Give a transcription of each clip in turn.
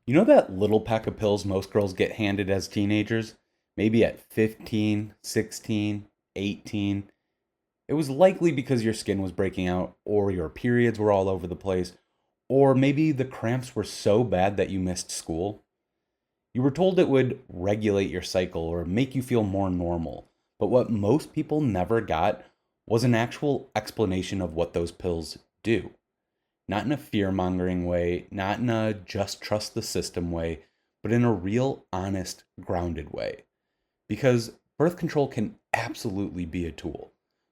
You know that little pack of pills most girls get handed as teenagers? Maybe at 15, 16, 18. It was likely because your skin was breaking out, or your periods were all over the place, or maybe the cramps were so bad that you missed school. You were told it would regulate your cycle or make you feel more normal. But what most people never got was an actual explanation of what those pills do. Not in a fear mongering way, not in a just trust the system way, but in a real, honest, grounded way. Because birth control can absolutely be a tool.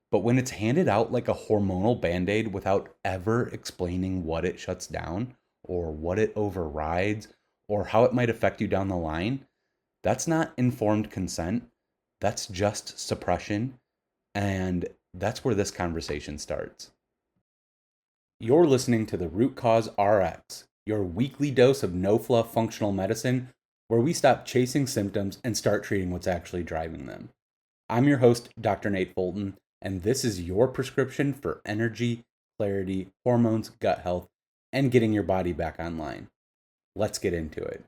But when it's handed out like a hormonal band aid without ever explaining what it shuts down, or what it overrides, or how it might affect you down the line, that's not informed consent. That's just suppression. And that's where this conversation starts. You're listening to the Root Cause RX, your weekly dose of no fluff functional medicine, where we stop chasing symptoms and start treating what's actually driving them. I'm your host, Dr. Nate Fulton, and this is your prescription for energy, clarity, hormones, gut health, and getting your body back online. Let's get into it.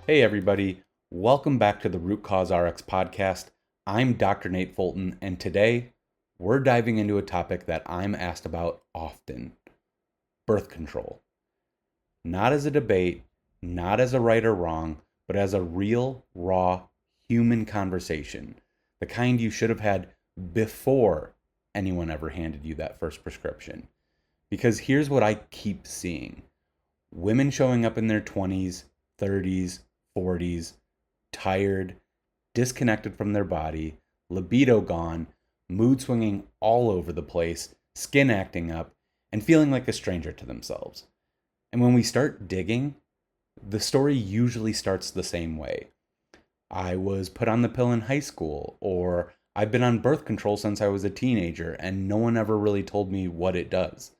Hey, everybody. Welcome back to the Root Cause RX podcast. I'm Dr. Nate Fulton, and today we're diving into a topic that I'm asked about often: birth control. Not as a debate, not as a right or wrong, but as a real, raw, human conversation. The kind you should have had before anyone ever handed you that first prescription. Because here's what I keep seeing: women showing up in their 20s, 30s, 40s, tired, disconnected from their body, libido gone, mood swinging all over the place, skin acting up, and feeling like a stranger to themselves. And when we start digging, the story usually starts the same way. I was put on the pill in high school, or I've been on birth control since I was a teenager, and no one ever really told me what it does.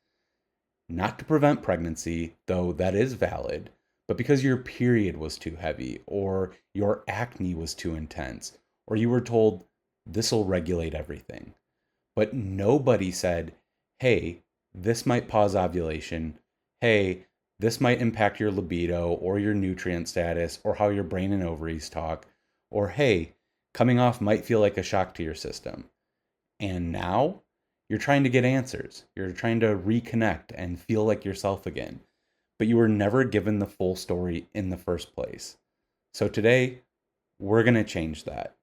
Not to prevent pregnancy, though that is valid, but because your period was too heavy, or your acne was too intense, or you were told this'll regulate everything. But nobody said, hey, this might pause ovulation. Hey, this might impact your libido or your nutrient status or how your brain and ovaries talk. Or hey, coming off might feel like a shock to your system. And now you're trying to get answers. You're trying to reconnect and feel like yourself again. But you were never given the full story in the first place. So today, we're going to change that.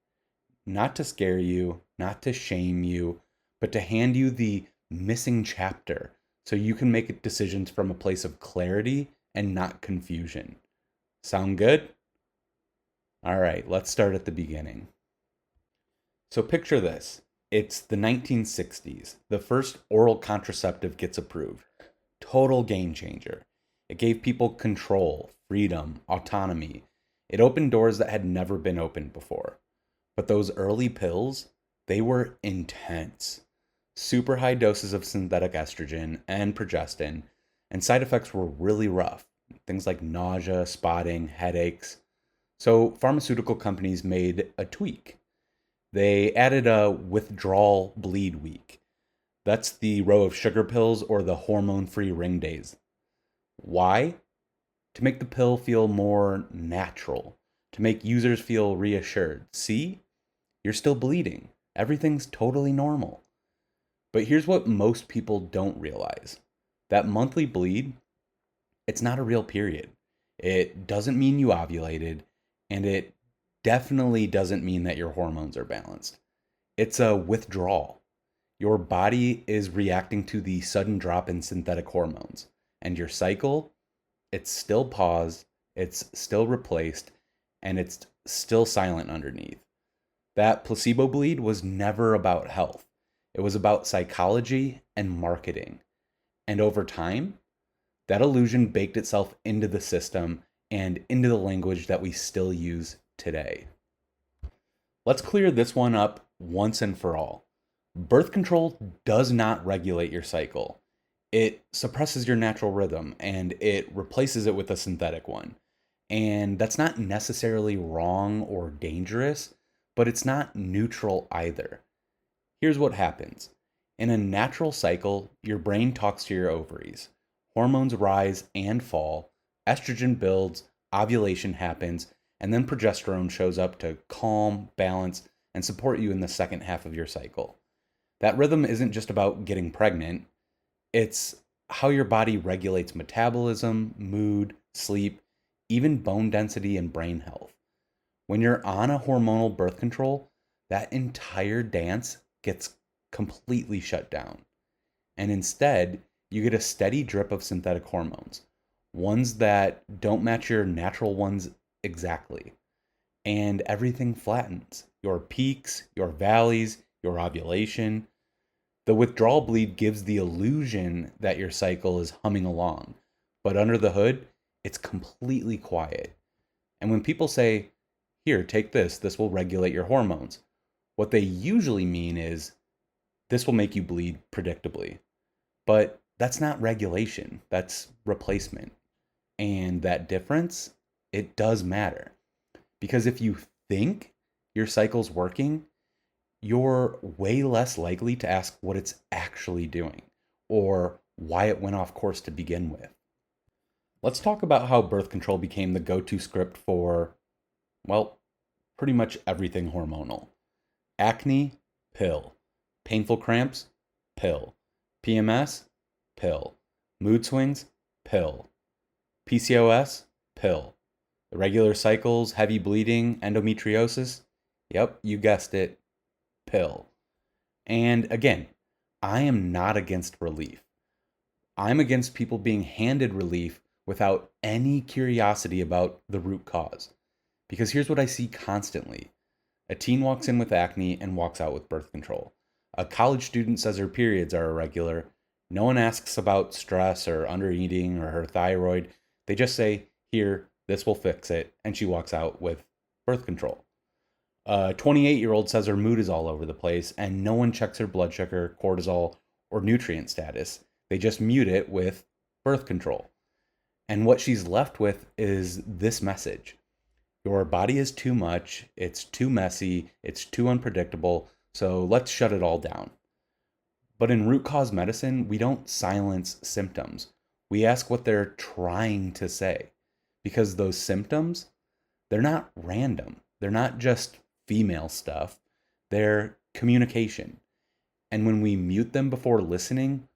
Not to scare you, not to shame you, but to hand you the missing chapter so you can make decisions from a place of clarity and not confusion. Sound good? All right, let's start at the beginning. So picture this. It's the 1960s. The first oral contraceptive gets approved. Total game changer. It gave people control, freedom, autonomy. It opened doors that had never been opened before. But those early pills, they were intense. Super high doses of synthetic estrogen and progestin, and side effects were really rough. Things like nausea, spotting, headaches. So pharmaceutical companies made a tweak. They added a withdrawal bleed week. That's the row of sugar pills or the hormone-free ring days. Why? To make the pill feel more natural, to make users feel reassured. See, you're still bleeding. Everything's totally normal. But here's what most people don't realize: that monthly bleed, it's not a real period. It doesn't mean you ovulated, and it definitely doesn't mean that your hormones are balanced. It's a withdrawal. Your body is reacting to the sudden drop in synthetic hormones, and your cycle, it's still paused, it's still replaced, and it's still silent underneath. That placebo bleed was never about health. It was about psychology and marketing. And over time, that illusion baked itself into the system and into the language that we still use today. Let's clear this one up once and for all. Birth control does not regulate your cycle. It suppresses your natural rhythm and it replaces it with a synthetic one. And that's not necessarily wrong or dangerous, but it's not neutral either. Here's what happens. In a natural cycle, your brain talks to your ovaries. Hormones rise and fall, estrogen builds, ovulation happens, and then progesterone shows up to calm, balance, and support you in the second half of your cycle. That rhythm isn't just about getting pregnant, it's how your body regulates metabolism, mood, sleep, even bone density and brain health. When you're on a hormonal birth control, that entire dance gets completely shut down. And instead, you get a steady drip of synthetic hormones, ones that don't match your natural ones exactly. And everything flattens. Your peaks, your valleys, your ovulation. The withdrawal bleed gives the illusion that your cycle is humming along, but under the hood, it's completely quiet. And when people say, here, take this will regulate your hormones, what they usually mean is, this will make you bleed predictably. But that's not regulation, that's replacement. And that difference, it does matter. Because if you think your cycle's working, you're way less likely to ask what it's actually doing or why it went off course to begin with. Let's talk about how birth control became the go-to script for, well, pretty much everything hormonal. Acne, pill. Painful cramps, pill. PMS, pill. Mood swings, pill. PCOS, pill. Irregular cycles, heavy bleeding, endometriosis, yep, you guessed it, pill. And again, I am not against relief. I'm against people being handed relief without any curiosity about the root cause. Because here's what I see constantly. A teen walks in with acne and walks out with birth control. A college student says her periods are irregular. No one asks about stress or undereating or her thyroid. They just say, here, this will fix it. And she walks out with birth control. A 28-year-old says her mood is all over the place and no one checks her blood sugar, cortisol, or nutrient status. They just mute it with birth control. And what she's left with is this message. Your body is too much, it's too messy, it's too unpredictable, so let's shut it all down. But in root cause medicine, we don't silence symptoms. We ask what they're trying to say. Because those symptoms, they're not random. They're not just female stuff. They're communication. And when we mute them before listening,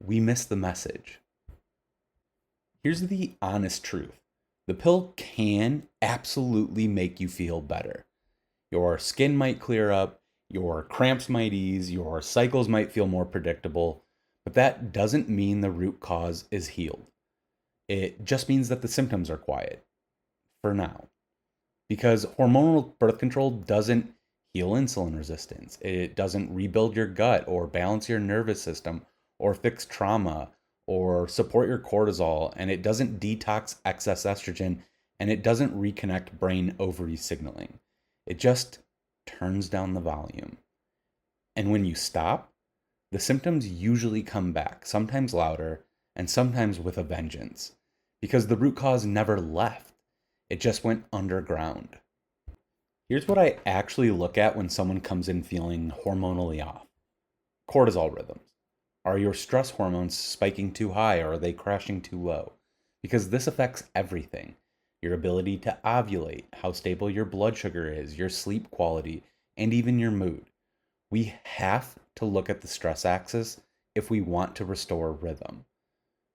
we miss the message. Here's the honest truth. The pill can absolutely make you feel better. Your skin might clear up, your cramps might ease, your cycles might feel more predictable, but that doesn't mean the root cause is healed. It just means that the symptoms are quiet, for now. Because hormonal birth control doesn't heal insulin resistance. It doesn't rebuild your gut or balance your nervous system or fix trauma or support your cortisol, and it doesn't detox excess estrogen, and it doesn't reconnect brain ovary signaling. It just turns down the volume. And when you stop, the symptoms usually come back, sometimes louder and sometimes with a vengeance, because the root cause never left. It just went underground. Here's what I actually look at when someone comes in feeling hormonally off. Cortisol rhythms. Are your stress hormones spiking too high or are they crashing too low? Because this affects everything. Your ability to ovulate, how stable your blood sugar is, your sleep quality, and even your mood. We have to look at the stress axis if we want to restore rhythm.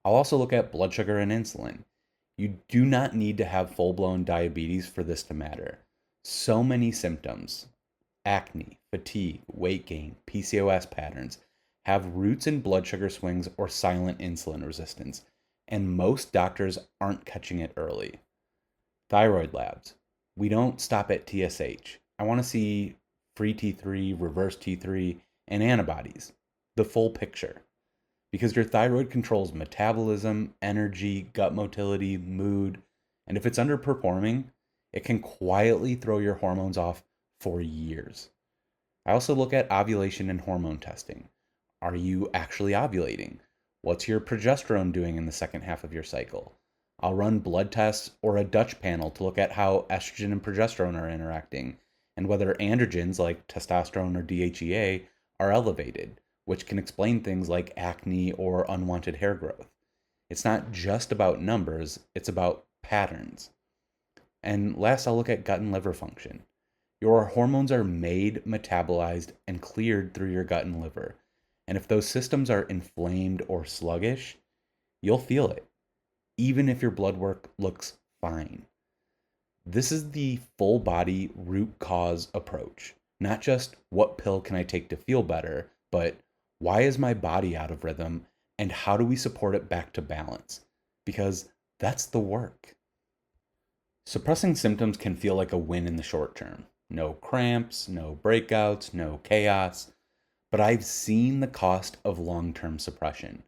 I'll also look at blood sugar and insulin. You do not need to have full-blown diabetes for this to matter. So many symptoms, acne, fatigue, weight gain, PCOS patterns, have roots in blood sugar swings or silent insulin resistance, and most doctors aren't catching it early. Thyroid labs. We don't stop at TSH. I want to see free T3, reverse T3, and antibodies. The full picture. Because your thyroid controls metabolism, energy, gut motility, mood, and if it's underperforming, it can quietly throw your hormones off for years. I also look at ovulation and hormone testing. Are you actually ovulating? What's your progesterone doing in the second half of your cycle? I'll run blood tests or a Dutch panel to look at how estrogen and progesterone are interacting and whether androgens like testosterone or DHEA are elevated, which can explain things like acne or unwanted hair growth. It's not just about numbers, it's about patterns. And last, I'll look at gut and liver function. Your hormones are made, metabolized, and cleared through your gut and liver. And if those systems are inflamed or sluggish, you'll feel it, even if your blood work looks fine. This is the full body root cause approach. Not just what pill can I take to feel better, but why is my body out of rhythm and how do we support it back to balance? Because that's the work. Suppressing symptoms can feel like a win in the short term. No cramps, no breakouts, no chaos. But I've seen the cost of long term suppression.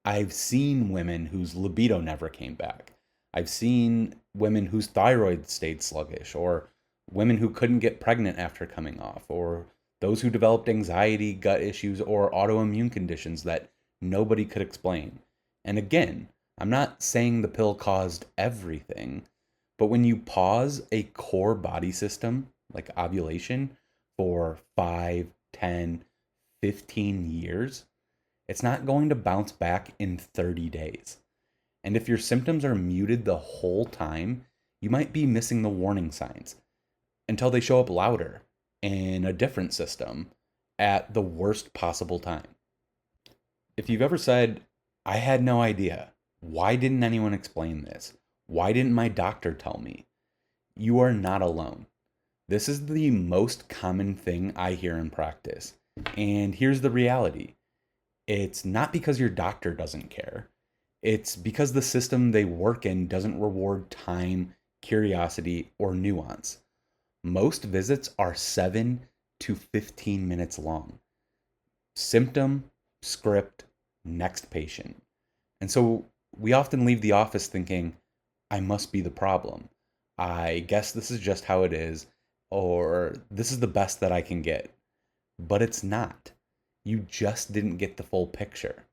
I've seen women whose libido never came back. I've seen women whose thyroid stayed sluggish, or women who couldn't get pregnant after coming off, or those who developed anxiety, gut issues, or autoimmune conditions that nobody could explain. And again, I'm not saying the pill caused everything, but when you pause a core body system, like ovulation, for 5, 10, 15 years, it's not going to bounce back in 30 days. And if your symptoms are muted the whole time, you might be missing the warning signs until they show up louder in a different system at the worst possible time. If you've ever said, I had no idea, why didn't anyone explain this? Why didn't my doctor tell me? You are not alone. This is the most common thing I hear in practice. And here's the reality. It's not because your doctor doesn't care. It's because the system they work in doesn't reward time, curiosity, or nuance. Most visits are 7 to 15 minutes long. Symptom, script, next patient. And so we often leave the office thinking, I must be the problem. I guess this is just how it is, or this is the best that I can get. But it's not. You just didn't get the full picture.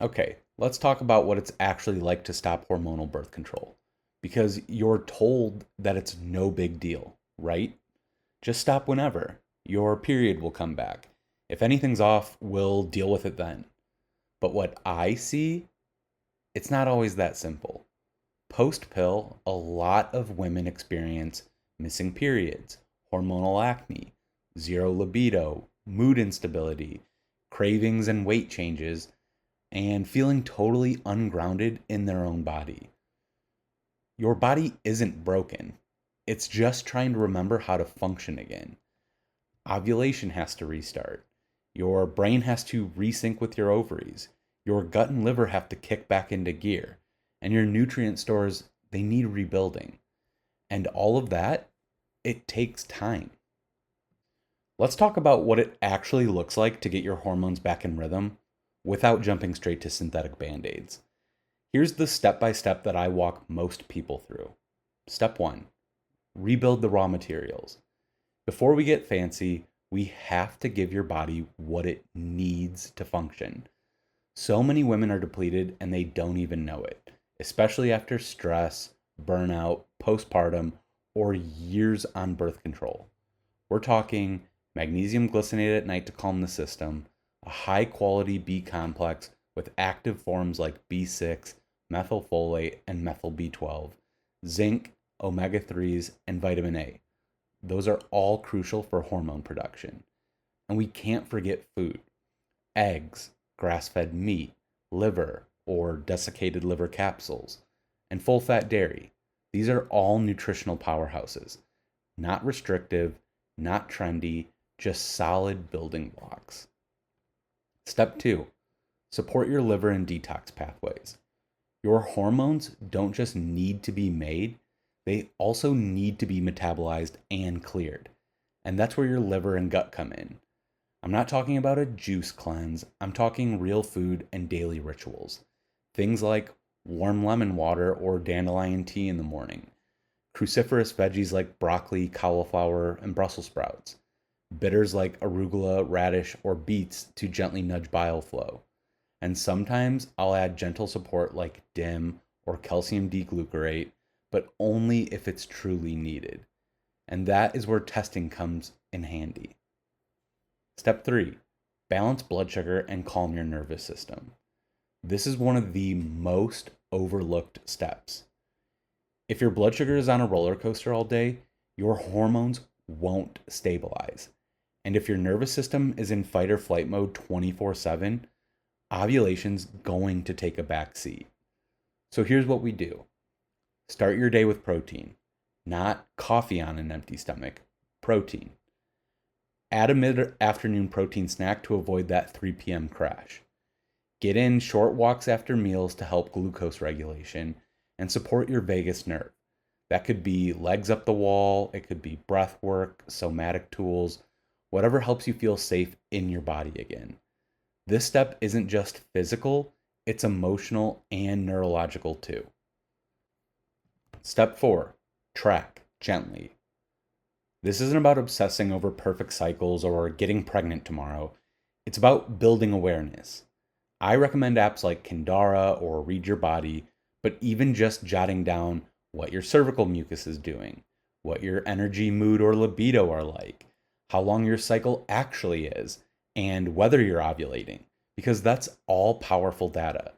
Okay, let's talk about what it's actually like to stop hormonal birth control. Because you're told that it's no big deal, right? Just stop whenever. Your period will come back. If anything's off, we'll deal with it then. But what I see, it's not always that simple. Post pill, a lot of women experience missing periods, hormonal acne, zero libido, mood instability, cravings and weight changes, and feeling totally ungrounded in their own body. Your body isn't broken. It's just trying to remember how to function again. Ovulation has to restart. Your brain has to resync with your ovaries. Your gut and liver have to kick back into gear. And your nutrient stores, they need rebuilding. And all of that, it takes time. Let's talk about what it actually looks like to get your hormones back in rhythm without jumping straight to synthetic band-aids. Here's the step-by-step that I walk most people through. Step 1, rebuild the raw materials. Before we get fancy, we have to give your body what it needs to function. So many women are depleted and they don't even know it, especially after stress, burnout, postpartum, or years on birth control. We're talking magnesium glycinate at night to calm the system, a high quality B complex with active forms like B6, methylfolate, and methyl B12, zinc, omega 3s, and vitamin A. Those are all crucial for hormone production. And we can't forget food. Eggs, grass-fed meat, liver, or desiccated liver capsules, and full-fat dairy. These are all nutritional powerhouses. Not restrictive, not trendy, just solid building blocks. Step 2, support your liver and detox pathways. Your hormones don't just need to be made, they also need to be metabolized and cleared. And that's where your liver and gut come in. I'm not talking about a juice cleanse, I'm talking real food and daily rituals. Things like warm lemon water or dandelion tea in the morning, cruciferous veggies like broccoli, cauliflower, and Brussels sprouts, bitters like arugula, radish, or beets to gently nudge bile flow. And sometimes I'll add gentle support like DIM or calcium D-glucarate, but only if it's truly needed. And that is where testing comes in handy. Step 3, balance blood sugar and calm your nervous system. This is one of the most overlooked steps. If your blood sugar is on a roller coaster all day, your hormones won't stabilize. And if your nervous system is in fight or flight mode 24/7, ovulation's going to take a back seat. So here's what we do. Start your day with protein, not coffee on an empty stomach, protein. Add a mid-afternoon protein snack to avoid that 3 p.m. crash. Get in short walks after meals to help glucose regulation and support your vagus nerve. That could be legs up the wall, it could be breath work, somatic tools, whatever helps you feel safe in your body again. This step isn't just physical, it's emotional and neurological too. Step 4, track gently. This isn't about obsessing over perfect cycles or getting pregnant tomorrow. It's about building awareness. I recommend apps like Kindara or Read Your Body, but even just jotting down what your cervical mucus is doing, what your energy, mood, or libido are like, how long your cycle actually is, and whether you're ovulating, because that's all powerful data.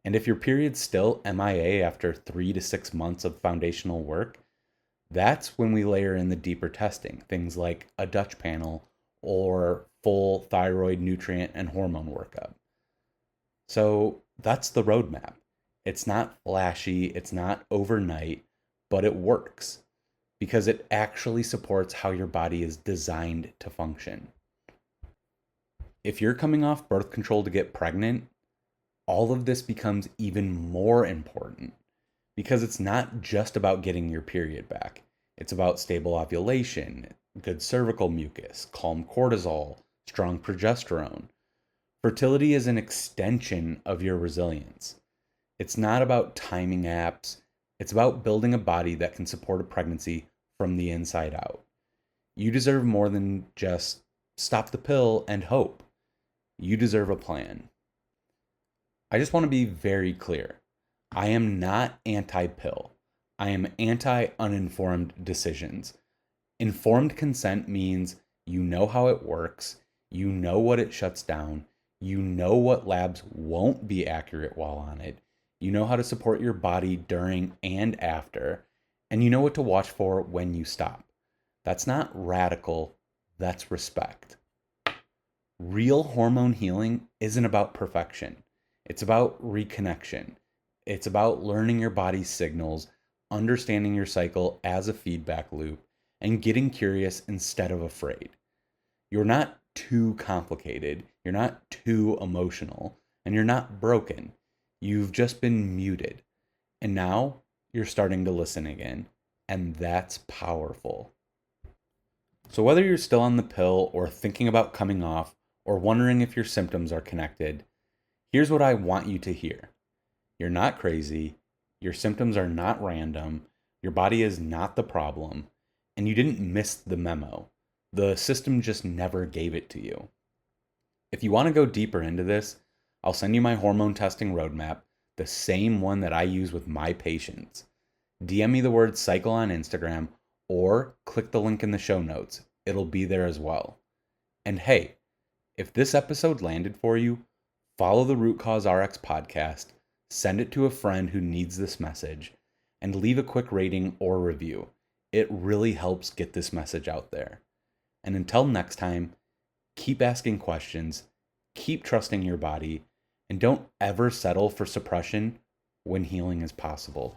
And if your period's still MIA after 3 to 6 months of foundational work, that's when we layer in the deeper testing, things like a Dutch panel or full thyroid nutrient and hormone workup. So that's the roadmap. It's not flashy, it's not overnight, but it works because it actually supports how your body is designed to function. If you're coming off birth control to get pregnant, all of this becomes even more important because it's not just about getting your period back. It's about stable ovulation, good cervical mucus, calm cortisol, strong progesterone. Fertility is an extension of your resilience. It's not about timing apps. It's about building a body that can support a pregnancy from the inside out. You deserve more than just stop the pill and hope. You deserve a plan. I just want to be very clear. I am not anti-pill. I am anti-uninformed decisions. Informed consent means you know how it works, you know what it shuts down, you know what labs won't be accurate while on it, you know how to support your body during and after, and you know what to watch for when you stop. That's not radical, that's respect. Real hormone healing isn't about perfection. It's about reconnection. It's about learning your body's signals, understanding your cycle as a feedback loop, and getting curious instead of afraid. You're not too complicated, you're not too emotional, and you're not broken. You've just been muted. And now you're starting to listen again, and that's powerful. So whether you're still on the pill or thinking about coming off or wondering if your symptoms are connected, here's what I want you to hear. You're not crazy, your symptoms are not random, your body is not the problem, and you didn't miss the memo. The system just never gave it to you. If you want to go deeper into this, I'll send you my hormone testing roadmap, the same one that I use with my patients. DM me the word cycle on Instagram or click the link in the show notes. It'll be there as well. And hey, if this episode landed for you, follow the Root Cause RX podcast, send it to a friend who needs this message, and leave a quick rating or review. It really helps get this message out there. And until next time, keep asking questions, keep trusting your body, and don't ever settle for suppression when healing is possible.